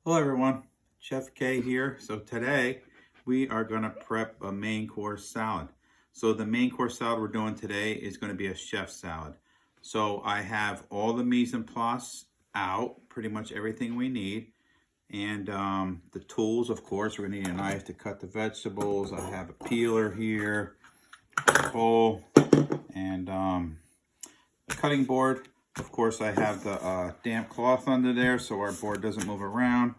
Hello everyone, Chef K here. So today we are going to prep a main course salad. So the main course salad we're doing today is going to be a chef salad. So I have all the mise en place out, pretty much everything we need. And the tools, of course, we're going to need a knife to cut the vegetables. I have a peeler here, a bowl, and a cutting board. Of course, I have the damp cloth under there so our board doesn't move around.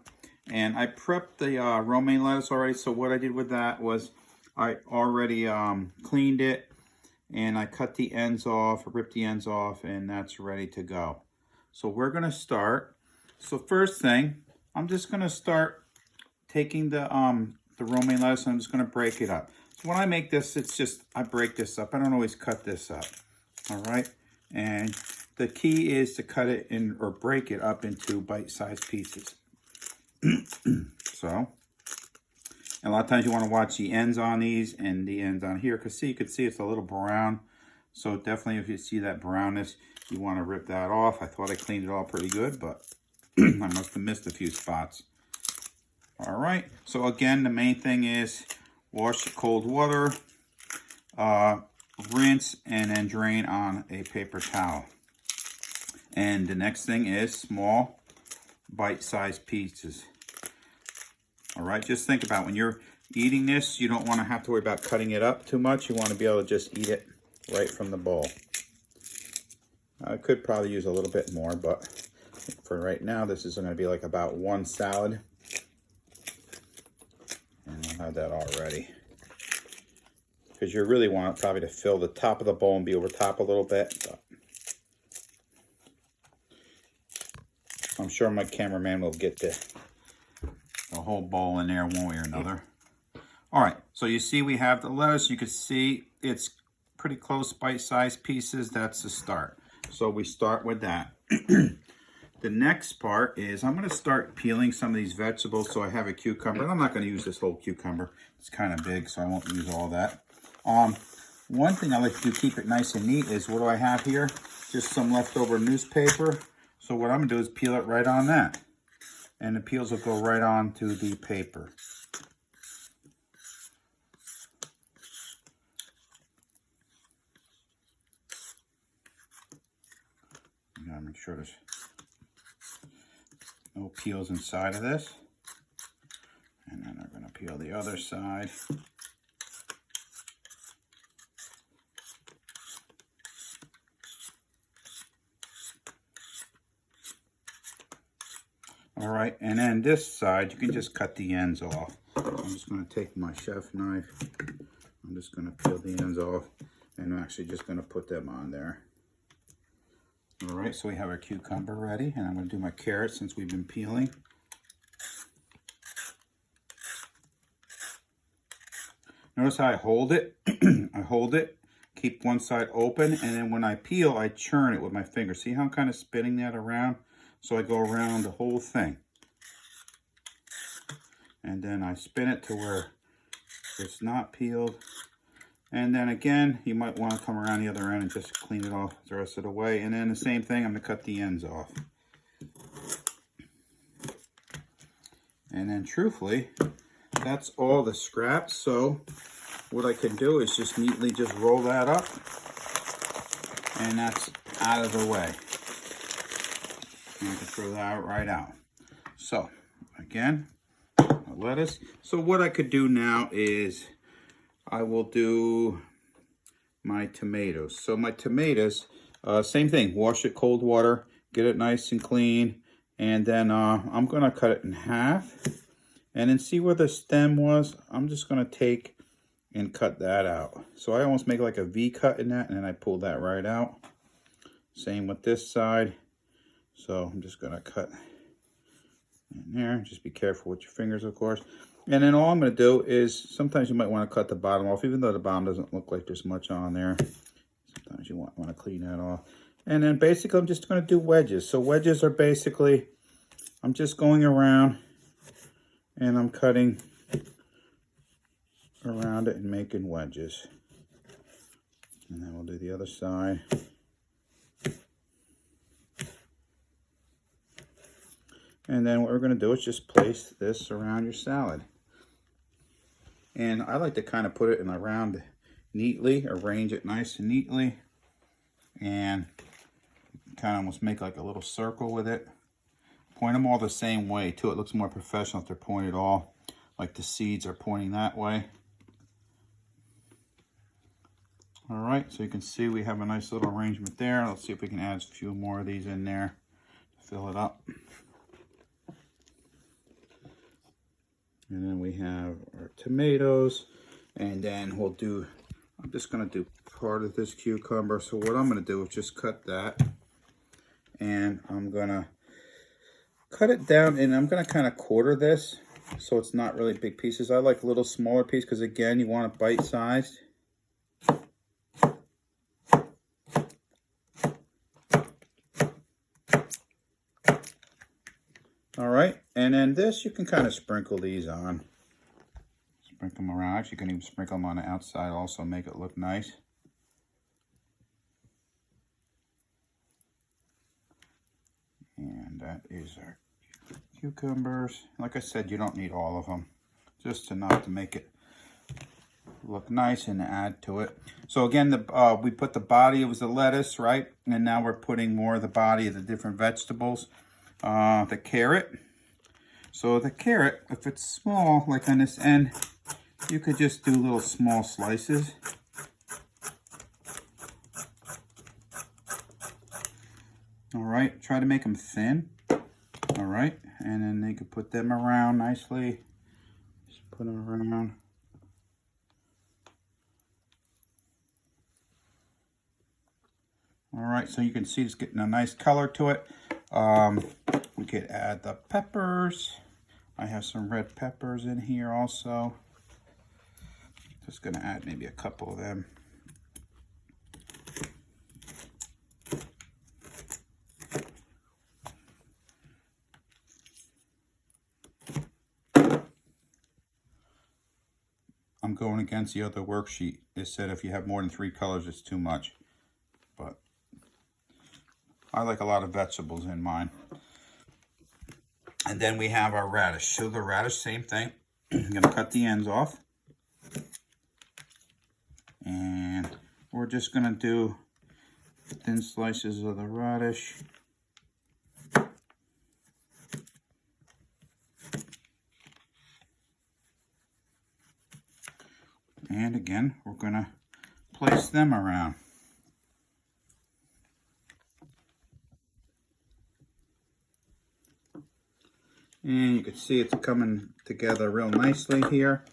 And I prepped the romaine lettuce already. So what I did with that was I already cleaned it and I cut the ends off, ripped the ends off, and that's ready to go. So we're gonna start. So first thing, I'm just gonna start taking the romaine lettuce and I'm just gonna break it up. So when I make this, it's just, I break this up. I don't always cut this up, all right? And the key is to cut it in or break it up into bite-sized pieces. So, and a lot of times you want to watch the ends on these and the ends on here, because you can see it's a little brown. So definitely if you see that brownness, you want to rip that off. I thought I cleaned it all pretty good, but I must have missed a few spots. All right, so again, the main thing is wash cold water, rinse, and then drain on a paper towel. And the next thing is small bite-sized pieces. All right, just think about when you're eating this, you don't want to have to worry about cutting it up too much. You want to be able to just eat it right from the bowl. I could probably use a little bit more, but for right now, this is going to be like about one salad. And I'll have that all ready. Because you really want it probably to fill the top of the bowl and be over top a little bit. But I'm sure my cameraman will get the whole bowl in there one way or another. All right, so you see we have the lettuce. You can see it's pretty close bite-sized pieces. That's the start. So we start with that. The next part is I'm going to start peeling some of these vegetables. So I have a cucumber. And I'm not going to use this whole cucumber. It's kind of big, so I won't use all that. One thing I like to do, keep it nice and neat, is what do I have here? Just some leftover newspaper. So what I'm going to do is peel it right on that. And the peels will go right onto the paper. You gotta make sure there's no peels inside of this. And then I'm gonna peel the other side. All right, and then this side, you can just cut the ends off. I'm just gonna take my chef knife. I'm just gonna peel the ends off, and I'm actually just gonna put them on there. All right, so we have our cucumber ready, and I'm gonna do my carrots since we've been peeling. Notice how I hold it. I hold it, keep one side open, and then when I peel, I churn it with my finger. See how I'm kind of spinning that around? So I go around the whole thing. And then I spin it to where it's not peeled. And then again, you might want to come around the other end and just clean it off the rest of the way. And then the same thing, I'm going to cut the ends off. And then truthfully, that's all the scraps. So what I can do is just neatly just roll that up. And that's out of the way. And I can throw that right out. So again, lettuce. So what I could do now is I will do my tomatoes. So my tomatoes, same thing, wash it cold water, get it nice and clean, and then I'm gonna cut it in half, and then see where the stem was. I'm just gonna take and cut that out. So I almost make like a V cut in that, and then I pull that right out. Same with this side. So I'm just gonna cut in there. Just be careful with your fingers, of course. And then all I'm gonna do is, sometimes you might wanna cut the bottom off, even though the bottom doesn't look like there's much on there. Sometimes you wanna clean that off. And then basically I'm just gonna do wedges. So wedges are basically, I'm just going around and I'm cutting around it and making wedges. And then we'll do the other side. And then what we're going to do is just place this around your salad. And I like to kind of put it in around neatly, arrange it nice and neatly, and kind of almost make like a little circle with it. Point them all the same way too. It looks more professional if they're pointed all like the seeds are pointing that way. All right, so you can see we have a nice little arrangement there. Let's see if we can add a few more of these in there to fill it up. And then we have our tomatoes, and then we'll do, I'm just gonna do part of this cucumber. So what I'm gonna do is just cut that, and I'm gonna cut it down, and I'm gonna kind of quarter this so it's not really big pieces. I like little smaller pieces because again, you want it bite-sized. All right, and then this, you can kind of sprinkle these on. Sprinkle them around. Actually, you can even sprinkle them on the outside also, make it look nice. And that is our cucumbers. Like I said, you don't need all of them. Just enough to make it look nice and add to it. So again, we put the body, it was the lettuce, right? And now we're putting more of the body of the different vegetables. The carrot. So the carrot, if it's small, like on this end, you could just do little small slices. All right, try to make them thin. All right, and then they could put them around nicely. Just put them around. All right, so you can see it's getting a nice color to it. We could add the peppers. I have some red peppers in here also. Just gonna add maybe a couple of them. I'm going against the other worksheet. It said if you have more than 3 colors, it's too much. But I like a lot of vegetables in mine. And then we have our radish. So the radish, same thing. I'm gonna cut the ends off. And we're just gonna do thin slices of the radish. And again, we're gonna place them around. And you can see it's coming together real nicely here.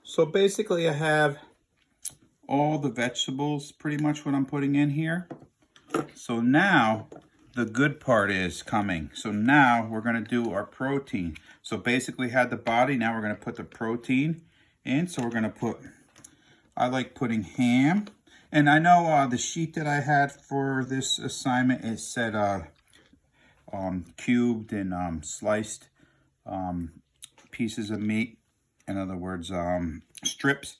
So basically I have all the vegetables, pretty much what I'm putting in here. So now the good part is coming. So now we're gonna do our protein. So basically had the body, now we're gonna put the protein in. So we're gonna put, I like putting ham. And I know the sheet that I had for this assignment, it said cubed and sliced pieces of meat. In other words, strips.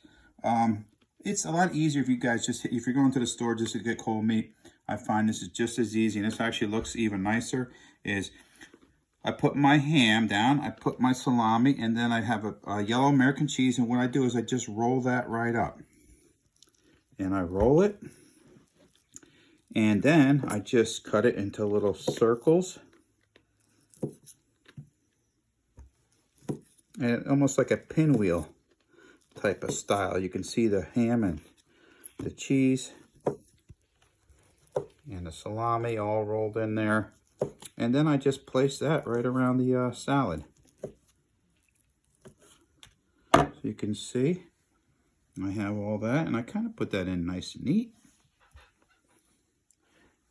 It's a lot easier if you guys just, if you're going to the store just to get cold meat, I find this is just as easy, and this actually looks even nicer, is I put my ham down, I put my salami, and then I have a yellow American cheese, and what I do is I just roll that right up. And I roll it, and then I just cut it into little circles. And almost like a pinwheel type of style. You can see the ham and the cheese and the salami all rolled in there. And then I just place that right around the salad. So you can see I have all that, and I kind of put that in nice and neat.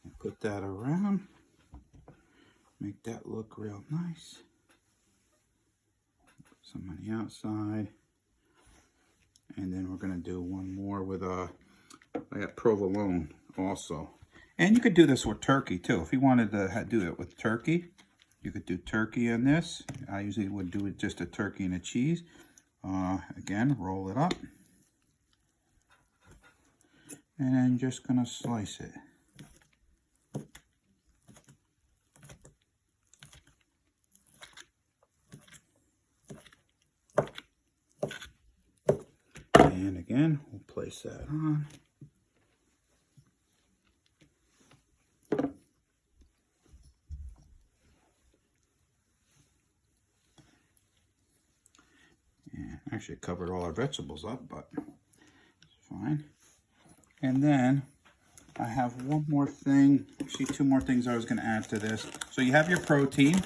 And put that around. Make that look real nice. Some on the outside. And then we're going to do one more with I got provolone also. And you could do this with turkey too. If you wanted to do it with turkey, you could do turkey in this. I usually would do it just a turkey and a cheese. Again, roll it up. And then just going to slice it. And again, we'll place that on. And actually covered all our vegetables up, but it's fine. And then I have one more thing, actually two more things I was going to add to this. So you have your protein.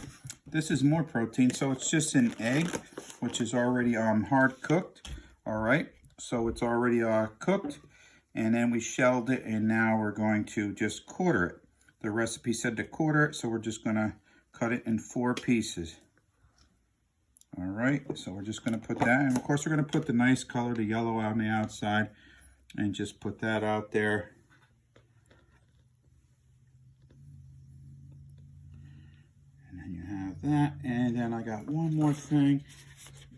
This is more protein, so it's just an egg, which is already hard cooked. All right, so it's already cooked, and then we shelled it, and now we're going to just quarter it. The recipe said to quarter it, so we're just going to cut it in 4 pieces. All right, so we're just going to put that, and of course we're going to put the nice color, the yellow on the outside, and just put that out there. And then you have that, and then I got one more thing,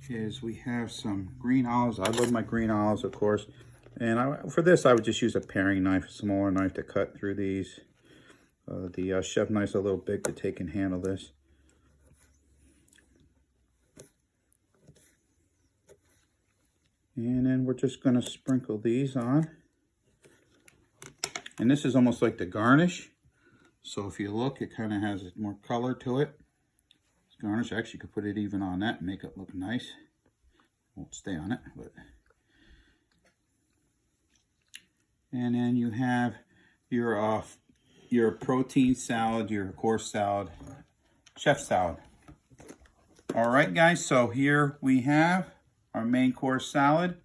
is we have some green olives. I love my green olives, of course, and for this I would just use a paring knife, a smaller knife to cut through these. The chef knife's a little big to take and handle this. And then we're just going to sprinkle these on. And this is almost like the garnish. So if you look, it kind of has more color to it. It's garnish. Actually, you could put it even on that and make it look nice. Won't stay on it, but. And then you have your protein salad, your course salad, chef salad. All right, guys. So here we have our main course salad.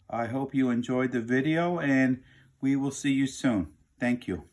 I hope you enjoyed the video, and we will see you soon. Thank you.